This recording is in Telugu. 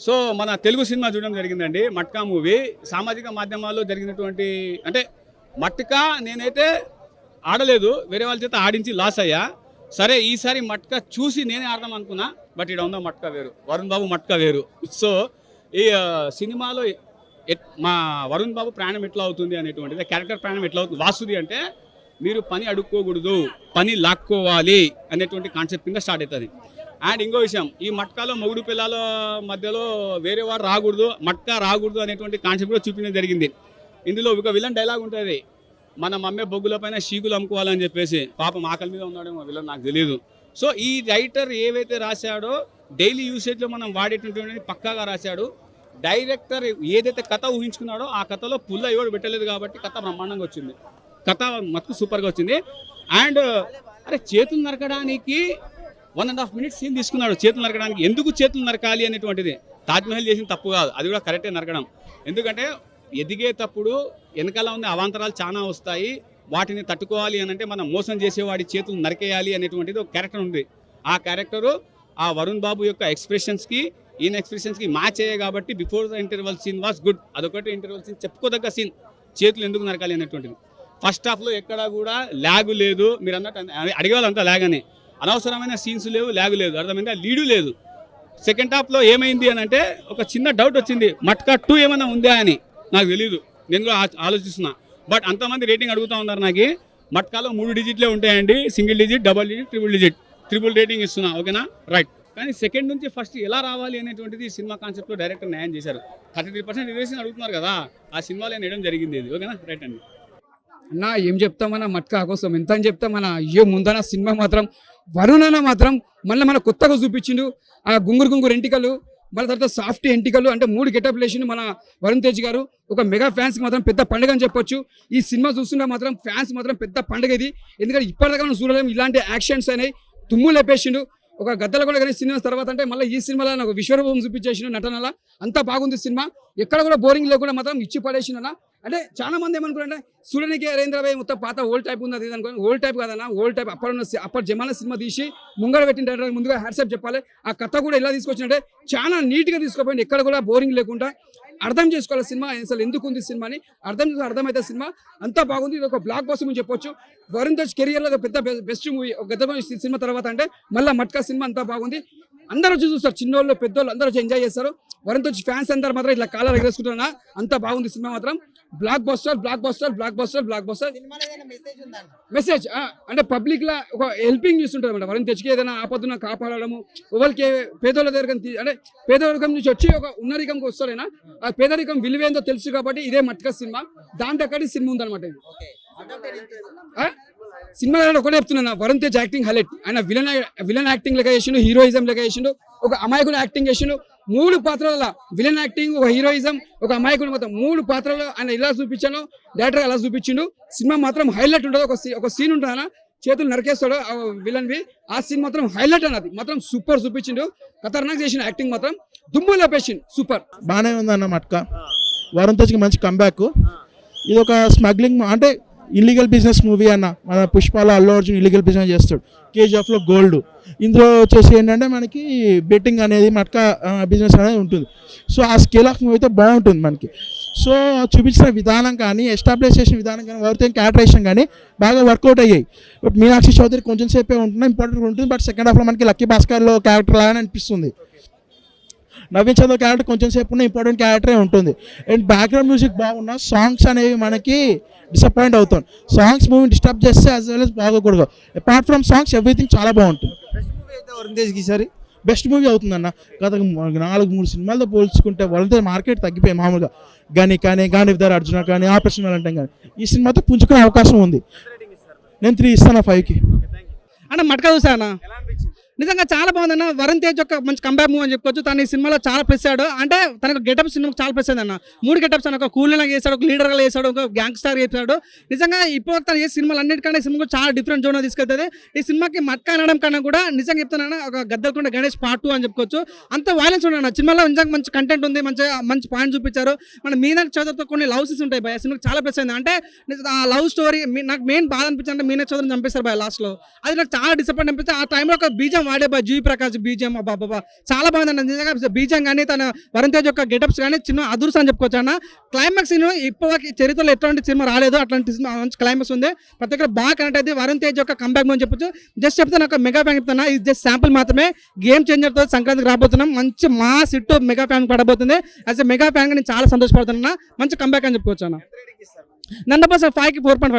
సో మన తెలుగు సినిమా చూడడం జరిగిందండి, మట్కా మూవీ. సామాజిక మాధ్యమాల్లో జరిగినటువంటి అంటే మట్కా నేనైతే ఆడలేదు, వేరే వాళ్ళ చేత ఆడించి లాస్ అయ్యా. సరే ఈసారి మట్కా చూసి నేనే ఆడదాం అనుకున్నా, బట్ ఇక్కడ ఉందో మట్కా వేరు, వరుణ్ బాబు మట్కా వేరు. సో ఈ సినిమాలో మా వరుణ్ బాబు ప్రాణం ఎట్లా అవుతుంది అనేటువంటిది, క్యారెక్టర్ ప్రాణం ఎట్లా అవుతుంది వాసుది అంటే మీరు పని అడుక్కోకూడదు, పని లాక్కోవాలి అనేటువంటి కాన్సెప్ట్ కింద స్టార్ట్ అవుతుంది. అండ్ ఇంకో విషయం, ఈ మట్కాలో మొగుడు పిల్లల మధ్యలో వేరే వారు రాకూడదు, మట్కా రాకూడదు అనేటువంటి కాన్సెప్ట్ కూడా చూపించడం జరిగింది. ఇందులో ఒక విలన్ డైలాగ్ ఉంటుంది, మన మమ్మే బొగ్గుల పైన షీకులు అమ్ముకోవాలని చెప్పేసి. పాపం ఆకలి మీద ఉన్నాడేమో విలన్, నాకు తెలియదు. సో ఈ రైటర్ ఏవైతే రాశాడో డైలీ యూసేజ్లో మనం వాడేటటువంటి పక్కాగా రాశాడు. డైరెక్టర్ ఏదైతే కథ ఊహించుకున్నాడో ఆ కథలో పుల్ల ఎవడు పెట్టలేదు కాబట్టి కథ బ్రహ్మాండంగా వచ్చింది, కథ మటుకు సూపర్గా వచ్చింది. అండ్ అరే చేతులు నరకడానికి 1.5 minutes సీన్ తీసుకున్నాడు. చేతులు నరకడానికి ఎందుకు చేతులు నరకాలి అనేటువంటిది తాజ్మహల్ చేసిన తప్పు కాదు, అది కూడా కరెక్టే నరకడం. ఎందుకంటే ఎదిగేటప్పుడు వెనకాల ఉన్న అవాంతరాలు చాలా వస్తాయి, వాటిని తట్టుకోవాలి అని అంటే మనం మోసం చేసేవాడి చేతులు నరికేయాలి అనేటువంటిది ఒక క్యారెక్టర్ ఉంది. ఆ క్యారెక్టరు ఆ వరుణ్ బాబు యొక్క ఎక్స్ప్రెషన్స్కి ఈయన ఎక్స్ప్రెషన్స్కి మ్యాచ్ అయ్యాయి కాబట్టి before the interval scene was good. అదొకటి ఇంటర్వల్ సీన్ చెప్పుకోదగ్గ సీన్, చేతులు ఎందుకు నరకాలి అనేటువంటిది. ఫస్ట్ హాఫ్లో ఎక్కడా కూడా ల్యాగ్ లేదు, మీరు అన్నట్టు అడిగేవాళ్ళంతా ల్యాగ్ అని. అనవసరమైన సీన్స్ లేవు, ల్యాగ్ లేదు, అర్థమైందా, లీడు లేదు. సెకండ్ హాఫ్లో ఏమైంది అని అంటే ఒక చిన్న డౌట్ వచ్చింది, మట్కా 2 ఏమైనా ఉందా అని. నాకు తెలీదు, నేను కూడా ఆలోచిస్తున్నా. బట్ అంతమంది రేటింగ్ అడుగుతూ ఉన్నారు నాకు. మట్కాలో 3 డిజిట్లే ఉంటాయండి, single digit, double digit, triple rating ఇస్తున్నా, ఓకేనా, రైట్. కానీ సెకండ్ నుంచి ఫస్ట్ ఎలా రావాలి అనేటువంటిది సినిమా కాన్సెప్ట్లో డైరెక్టర్ న్యాయం చేశారు. 33% రిజర్వేషన్ అడుగుతున్నారు కదా, ఆ సినిమాలో నేయడం జరిగింది ఇది, ఓకేనా, రైట్ అండి. అన్న ఏం చెప్తామన్నా మట్కా కోసం ఎంత అని చెప్తామన్నా. అయ్యో ముందన సినిమా మాత్రం వరుణ్ అన్న మాత్రం మళ్ళీ మన కొత్తగా చూపించిండు. ఆ గుంగురు ఎంటికలు, మళ్ళీ తర్వాత సాఫ్ట్ ఎంటికలు, అంటే 3 గెటప్ లేచిండు మన వరుణ్ తేజ్ గారు. ఒక మెగా ఫ్యాన్స్కి మాత్రం పెద్ద పండుగ అని చెప్పొచ్చు. ఈ సినిమా చూస్తుంటే మాత్రం ఫ్యాన్స్ మాత్రం పెద్ద పండుగ ఇది. ఎందుకంటే ఇప్పటిదాకా మనం చూడలేము ఇలాంటి యాక్షన్స్ అనేవి. తుమ్ము లేపేసిండు. ఒక గద్దలు కూడా కానీ సినిమా తర్వాత అంటే మళ్ళీ ఈ సినిమాలో నాకు విశ్వరూపం చూపించేసిన నటనలా అంతా బాగుంది సినిమా. ఎక్కడ కూడా బోరింగ్ లేకుండా మాత్రం ఇచ్చి పడేసిన. అంటే చాలా మంది ఏమనుకుంటే సూర్యనికి నరేంద్రబాయ్ మొత్తం పాత ఓల్డ్ టైప్ ఉంది అది అనుకోండి. ఓల్డ్ టైప్ కాదన్నా, ఓల్డ్ టైప్ అప్పటి జమానా సినిమా తీసి ముంగడ పెట్టిన ముందుగా హ్యాట్సాప్ చెప్పాలి. ఆ కథ కూడా ఎలా తీసుకొచ్చినట్టే చాలా నీట్గా తీసుకోపోయింది, ఎక్కడ కూడా బోరింగ్ లేకుండా. అర్థం చేసుకోవాలి సినిమా అసలు ఎందుకు ఉంది సినిమాని అర్థమైతే సినిమా అంతా బాగుంది. ఇది ఒక బ్లాక్ బస్టర్ అని చెప్పొచ్చు. వరుణ్ తేజ్ కెరియర్లో పెద్ద బెస్ట్ మూవీ గత సినిమా తర్వాత అంటే మళ్ళీ మట్కా సినిమా అంతా బాగుంది. అందరూ చూస్తారు, చిన్నోళ్ళు పెద్దోళ్ళు అందరూ ఎంజాయ్ చేస్తారు. వరుణ్ తేజ్ ఫ్యాన్స్ అందరూ మాత్రం ఇట్లా కాలాలు ఎగరేసుకుంటున్నా. అంతా బాగుంది సినిమా మాత్రం. బ్లాక్ బస్టర్ మెసేజ్ అంటే పబ్లిక్ లా ఒక హెల్పింగ్ చూస్తుంటారు అన్నమాట. వరుణ్ తేజ్కి ఏదైనా ఆపదున కాపాడము, ఎవరికి పేదోళ్ళ దగ్గర అంటే పేదరికం నుంచి వచ్చి ఒక ఉన్నరికంకి వస్తాడైనా ఆ పేదరికం విలువేందో తెలుసు కాబట్టి ఇదే మట్కా సినిమా. దాంట్లో అక్కడి సినిమా ఉందన్నమాట ఇది. సినిమా ఒకటే చెప్తున్నా, వరుణ్ తేజ్ యాక్టింగ్ హైలైట్. ఆయన విలన్ యాక్టింగ్ లెక్క చేసిండు, హీరోయిజం లెక్క చేసిండు, ఒక అమాయకుడు యాక్టింగ్ చేసిండు. 3 పాత్రల విలన్ యాక్టింగ్, ఒక హీరోయిజం, ఒక అమాయకుడు, మొత్తం 3 పాత్రలు ఆయన ఇలా చూపించాను. డైరెక్టర్ అలా చూపించిండు. సినిమా మాత్రం హైలైట్ ఉంటుంది. ఒక సీన్ ఉంటుంది ఆయన చేతులు నరికేస్తాడు విలన్వి, ఆ సీన్ మాత్రం హైలైట్ అన్నది మాత్రం సూపర్ చూపించిండు. ఖతర్నాక్ చేసిన యాక్టింగ్ మాత్రం దుమ్ము లేపేసిండు, సూపర్ బాగానే ఉందన్న మట్కా. వరుణ్ తేజ్కి మంచి కంబ్యాక్. ఇది ఒక స్మగ్లింగ్ అంటే ఇల్లీగల్ బిజినెస్ మూవీ అన్న. మన పుష్పాలో అల్లు అర్జున్ ఇల్లీగల్ బిజినెస్ చేస్తాడు, కేజీఎఫ్లో గోల్డ్. ఇందులో వచ్చేసి ఏంటంటే మనకి బెట్టింగ్ అనేది మట్కా బిజినెస్ అనేది ఉంటుంది. సో ఆ స్కేల్ ఆఫ్ మూవీ అయితే బాగుంటుంది మనకి. సో చూపించిన విధానం కానీ, ఎస్టాబ్లిష్ చేసిన విధానం కానీ, ఎవరితో క్యారెక్టరేషన్ కానీ బాగా వర్కౌట్ అయ్యాయి. బట్ మీనాక్షి చౌదరి కొంచెం సేపే ఉంటుంది, ఇంపార్టెంట్ ఉంటుంది. బట్ సెకండ్ హాఫ్లో మనకి లక్కీ భాస్కర్లో క్యారెక్టర్ లాగానే అనిపిస్తుంది. నవీన్ చంద్ర క్యారెక్టర్ కొంచెం సేపు ఉన్న ఇంపార్టెంట్ క్యారెక్టరే ఉంటుంది. అండ్ బ్యాక్గ్రౌండ్ మ్యూజిక్ బాగున్నా సాంగ్స్ అనేవి మనకి డిసప్పాయింట్ అవుతాం. సాంగ్స్ మూవీ డిస్టర్బ్ చేస్తే యాజ్ వెల్ as బాగోకూడదు. అపార్ట్ ఫ్రమ్ సాంగ్స్ ఎవ్రీథింగ్ చాలా బాగుంటుంది. వరుణ్ తేజ్కి ఈసారి బెస్ట్ మూవీ అవుతుందన్న. గత 4-3 సినిమాలతో పోల్చుకుంటే వరుణ్ తేజ్ మార్కెట్ తగ్గిపోయి మామూలుగా కానీ విద్యార్ అర్జున కానీ ఆపరేషన్ అంటే కానీ ఈ సినిమాతో పుంజుకునే అవకాశం ఉంది. నేను 3 ఇస్తాను 5కి. అంటే మట్కా చూసానా, నిజంగా చాలా బాగుందన్న. వరుణ్ తేజ్ యొక్క మంచి కంబ్యాక్ మూవ్ అని చెప్పుకోవచ్చు. తను ఈ సినిమాలో చాలా ప్లస్ అయ్యాడు. అంటే తనకు గెటప్ సినిమాకి చాలా ప్లస్ అయింది అన్న. 3 గెటప్స్ అని, ఒక కూలీగా చేశాడు, ఒక లీడర్గా చేశాడు, ఒక గ్యాంగ్ స్టార్ చేశాడు. నిజంగా ఇప్పుడు తను ఏ సినిమాలు అన్నిటికన్నా ఈ సినిమాకు చాలా డిఫరెంట్ జోన్ తీసుకెళ్తుంది. ఈ సినిమాకి మట్కా అనడం కన్నా కూడా నిజంగా చెప్తానన్నా ఒక గద్దలకొండ గణేష్ పార్ట్ 2 అని చెప్పుకోవచ్చు. అంత వైలెన్స్ ఉన్నాడు సినిమాలో. నిజంగా మంచి కంటెంట్ ఉంది, మంచి పాయింట్ చూపించారు. మన మీనాక్షి చౌదరితో కొన్ని లవ్ సీన్స్ ఉంటాయి భయ, సినిమాకి చాలా ప్లస్ అయింది. అంటే ఆ లవ్ స్టోరీ నాకు మెయిన్ బాధ అనిపించింది అంటే మీనాక్షి చౌదరిని చంపేస్తారు భయ లాస్ట్లో. అది నాకు చాలా డిసప్పాయింట్ అనిపిస్తుంది. ఆ టైంలో ఒక బీజం వాడే జీవి ప్రకాష్ బీజిఎం బాబా చాలా బాగుంది నిజంగా బీజిఎం కానీ తన వరుణ్ తేజ్ యొక్క గెటప్స్ కానీ చిన్న అదుర్స్ అని చెప్పుకోవచ్చు అన్న. క్లైమాక్స్ ఇప్పటివరకు చరిత్రలో ఎటువంటి సినిమా రాలేదు, అట్లాంటి సినిమా మంచి క్లైమాక్స్ ఉంది. ప్రతి ఒక్కరు బాగా కనెక్ట్ అయితే వరుణ్ తేజ్ యొక్క కంబ్యాక్ అని చెప్పొచ్చు. జస్ట్ చెప్తాను ఒక మెగా ఫ్యాన్ చెప్తున్నా, ఇది జస్ట్ శాంపుల్ మాత్రమే. గేమ్ చేంజర్తో సంక్రాంతికి రాబోతున్నాం, మంచి మా సిట్ మెగా ఫ్యాన్ పడబోతుంది. యాజ్ ఎ మెగా ఫ్యాన్ నేను చాలా సంతోషపడుతున్నా, మంచి కంబ్యాక్ అని చెప్పుకోవచ్చు అన్న. 90% 5కి 4.5